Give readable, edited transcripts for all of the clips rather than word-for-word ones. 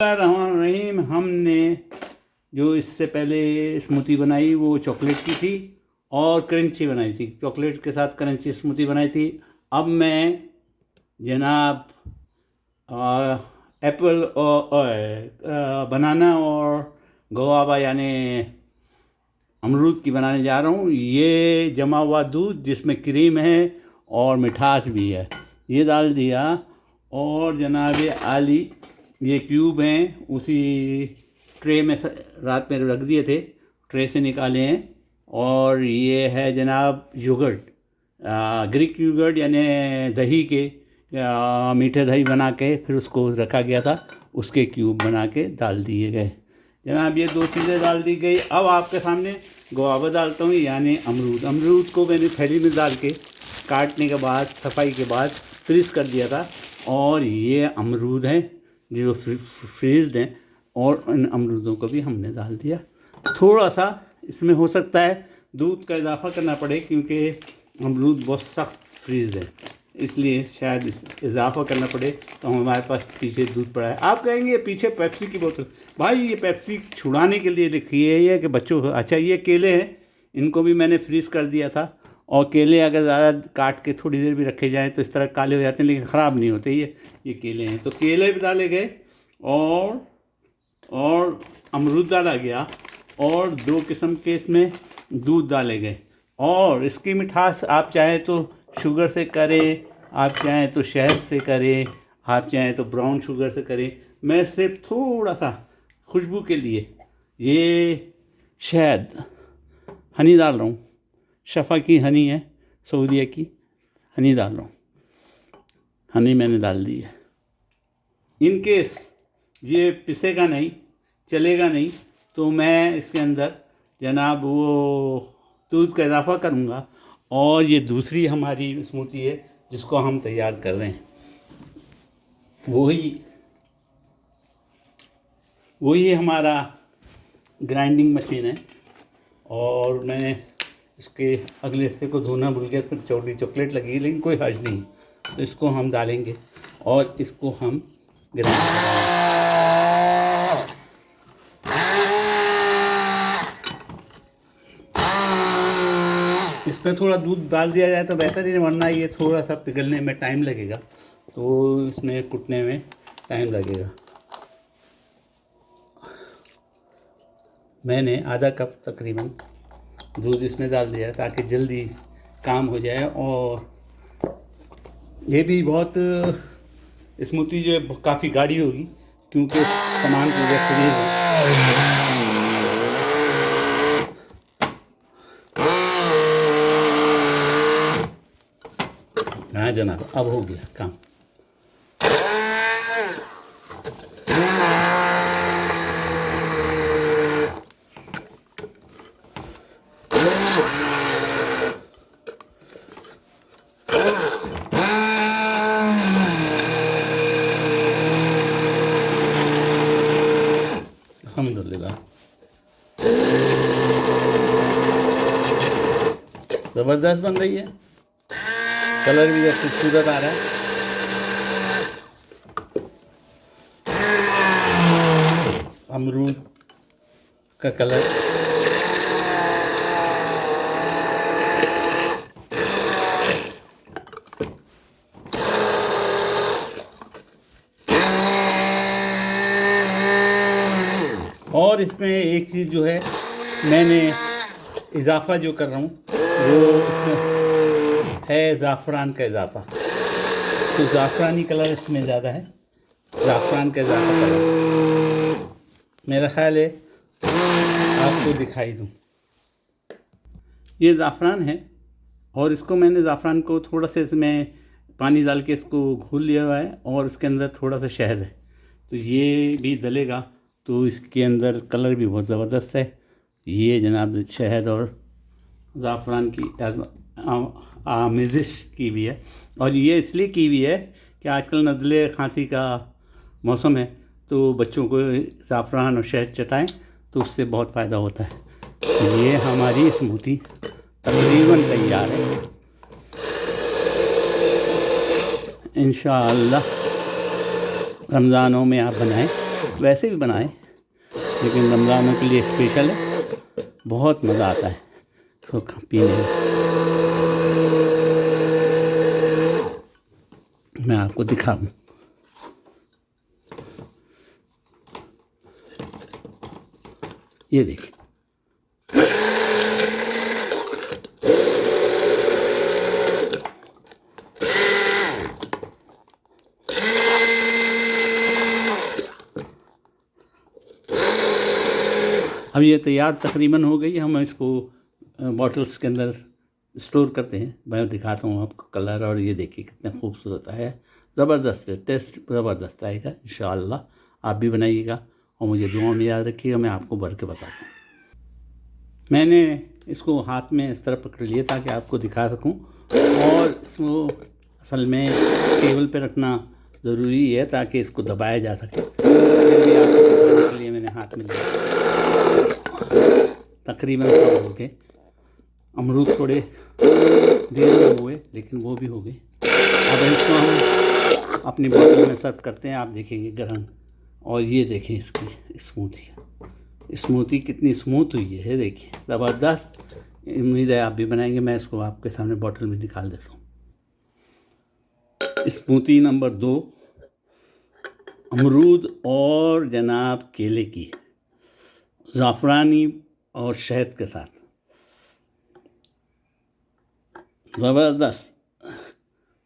रहीम। हमने जो इससे पहले स्मूदी बनाई वो चॉकलेट की थी और क्रंची बनाई थी। चॉकलेट के साथ क्रंची स्मूदी बनाई थी। अब मैं जनाब एप्पल और बनाना और गुआवा यानी अमरूद की बनाने जा रहा हूँ। ये जमा हुआ दूध जिसमें क्रीम है और मिठास भी है, ये डाल दिया। और जनाब आली ये क्यूब हैं, उसी ट्रे में रात में रख दिए थे, ट्रे से निकाले हैं। और ये है जनाब योगर्ट, ग्रीक योगर्ट यानी दही के, मीठे दही बना के फिर उसको रखा गया था, उसके क्यूब बना के डाल दिए गए जनाब। ये दो चीज़ें डाल दी गई। अब आपके सामने गुआवा डालता हूँ यानी अमरूद। अमरूद को मैंने थैली में डाल के काटने के बाद, सफाई के बाद फ्रीज़ कर दिया था। और ये अमरूद हैं जो फ्रीज़ड हैं, और इन अमरूदों को भी हमने डाल दिया। थोड़ा सा इसमें हो सकता है दूध का इजाफ़ा करना पड़े क्योंकि अमरूद बहुत सख्त फ्रीज़ है, इसलिए शायद इजाफ़ा करना पड़े। तो हमारे पास पीछे दूध पड़ा है। आप कहेंगे पीछे पेप्सी की बोतल, भाई ये पेप्सी छुड़ाने के लिए लिखी है ये कि बच्चों को। अच्छा, ये केले हैं, इनको भी मैंने फ्रीज़ कर दिया था। और केले अगर ज़्यादा काट के थोड़ी देर भी रखे जाएँ तो इस तरह काले हो जाते हैं, लेकिन ख़राब नहीं होते। ये केले हैं, तो केले भी डाले गए और अमरूद डाला गया, और 2 किस्म के इसमें दूध डाले गए। और इसकी मिठास आप चाहें तो शुगर से करें, आप चाहें तो शहद से करें, आप चाहें तो ब्राउन शुगर से करें। मैं सिर्फ थोड़ा सा खुशबू के लिए ये शहद हनी डाल रहा हूँ। शफ़ा की हनी है, सऊदीया की हनी डाल रहा हूँ। हनी मैंने डाल दी है। इन केस ये पिसेगा नहीं, चलेगा नहीं, तो मैं इसके अंदर जनाब वो दूध का इजाफ़ा करूँगा। और ये दूसरी हमारी स्मूदी है जिसको हम तैयार कर रहे हैं, वही हमारा ग्राइंडिंग मशीन है। और मैंने इसके अगले हिस्से को धोना भूल गया, इसमें छोटी चॉकलेट लगी है, लेकिन कोई हर्ज नहीं। तो इसको हम डालेंगे और इसको हम ग्राइंड करेंगे। इसमें थोड़ा दूध डाल दिया जाए तो बेहतर ही, वरना ये थोड़ा सा पिघलने में टाइम लगेगा, तो इसमें कुटने में टाइम लगेगा। मैंने आधा कप तकरीबन दूध इसमें डाल दिया ताकि जल्दी काम हो जाए। और ये भी बहुत स्मूदी जो है काफ़ी गाढ़ी होगी क्योंकि सामान पूरा फ्रीज है। हाँ जनाब, अब हो गया काम। अल्हम्दुलिल्लाह, ज़बरदस्त बन रही है। कलर भी खूबसूरत आ रहा है। अमरूद का कलर और इसमें एक चीज़ जो है मैंने इजाफ़ा जो कर रहा हूँ वो है ज़ाफ़रान का इजाफ़ा। तो ज़ाफ़रानी कलर इसमें ज़्यादा है, ज़ाफ़रान का इजाफ़ा कलर मेरा ख़्याल है आपको दिखाई दूँ। ये ज़ाफ़रान है और इसको मैंने ज़ाफ़रान को थोड़ा सा इसमें पानी डाल के इसको घोल लिया हुआ है, और इसके अंदर थोड़ा सा शहद है। तो ये भी डलेगा तो इसके अंदर कलर भी बहुत ज़बरदस्त है। ये जनाब शहद और ज़ाफ़रान की आमेज़िश की भी है। और ये इसलिए की भी है कि आजकल नज़ले खांसी का मौसम है, तो बच्चों को ज़ाफ़रान और शहद चटाएं तो उससे बहुत फ़ायदा होता है। ये हमारी स्मूदी तकरीबन तैयार है। इंशाअल्लाह रमज़ानों में आप बनाएं। वैसे भी बनाएं, लेकिन रमज़ानों के लिए स्पेशल है, बहुत मज़ा आता है तो पीने में। मैं आपको दिखाऊं, ये देखिए। अब ये तैयार तकरीबन हो गई। हम इसको बॉटल्स के अंदर स्टोर करते हैं। मैं दिखाता हूँ आपको कलर, और ये देखिए कितना खूबसूरत है, ज़बरदस्त है, टेस्ट ज़बरदस्त आएगा इंशाअल्लाह। आप भी बनाइएगा और मुझे दुआ में याद रखिएगा, मैं आपको भर के बताता हूँ। मैंने इसको हाथ में इस तरह पकड़ लिया ताकि आपको दिखा सकूँ, और इसको असल में टेबल पे रखना ज़रूरी है ताकि इसको दबाया जा सके। फिर भी आपको दिखाने के लिए मैंने हाथ में लिया। तकरीबन सब हो गए। अमरूद थोड़े देर में हुए, लेकिन वो भी हो गए। अब इसको हम अपनी बोतल में सर्व करते हैं। आप देखेंगे गरम, और ये देखें इसकी स्मूथी कितनी स्मूथ हुई है, देखिए ज़बरदस्त। उम्मीद है आप भी बनाएंगे। मैं इसको आपके सामने बोतल में निकाल देता हूँ। स्मूथी नंबर 2, अमरूद और जनाब केले की, ज़ाफ़रानी और शहद के साथ, ज़बरदस्त,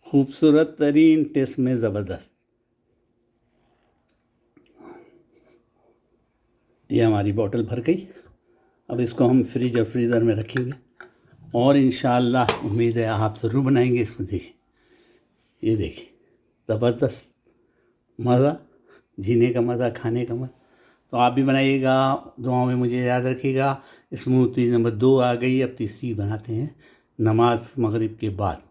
खूबसूरत तरीन, टेस्ट में ज़बरदस्त। ये हमारी बोतल भर गई। अब इसको हम फ्रिज और फ्रीज़र में रखेंगे, और इंशाअल्लाह उम्मीद है आप ज़रूर बनाएंगे इसमें। देखिए, ये देखिए ज़बरदस्त मज़ा, जीने का मज़ा, खाने का मज़ा। तो आप भी बनाइएगा, दुआओं में मुझे याद रखिएगा। स्मूथी नंबर 2 आ गई, अब तीसरी बनाते हैं नमाज मगरिब के बाद।